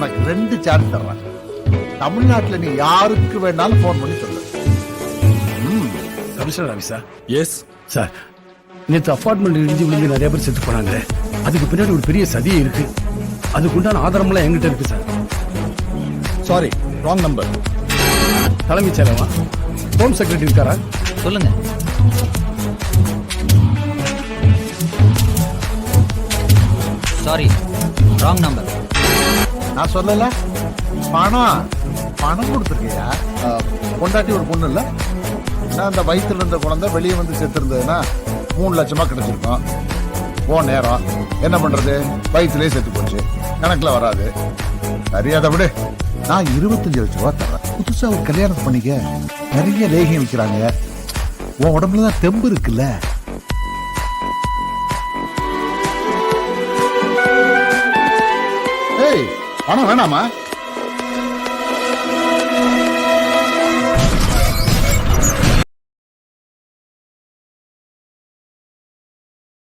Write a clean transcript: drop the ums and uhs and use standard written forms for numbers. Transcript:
உனக்கு 2 சான்ஸ் தர்றேன். தமிழ்நாட்டுல நீ யாருக்கு வேணாலும் போன் பண்ணி சொல்லு. கமிஷனர் ஆஃபீஸா? எஸ் சார், நேற்று அப்பார்ட்மெண்ட் இடிஞ்சு விழுந்து நிறைய பேர் செத்து போனாங்க. அதுக்கு பின்னாடி ஒரு பெரிய சதியே இருக்கு. அதுக்குண்டான ஆதாரம்லாம் எங்கிட்ட இருக்கு சார். Sorry, wrong number. தலைமைச் செயலவா? ஹோம் செக்ரட்டரி இருக்காரா? சொல்லுங்க. Sorry, wrong number. நான் சொல்லல, பணம் கொடுத்துருக்கியா? பொண்டாட்டி ஒரு பொண்ணு இல்ல, நான் அந்த வயிற்றுல இருந்த குழந்தை வெளியே வந்து செத்து இருந்ததுன்னா 3 லட்சமா கிடைச்சிருக்கும். நேரம் என்ன பண்றது, வயிற்றுலயே செத்து போச்சு, கணக்குல வராது. சரியாத விடு, நான் 25 லட்சம் ரூபாய் தர்றேன். புதுசா ஒரு கல்யாணத்தை பண்ணிக்க. நிறைய லேகியம் விற்கிறாங்க, உன் உடம்புலதான் தெம்பு இருக்குல்ல. ஏய், பணம் வேணாமா?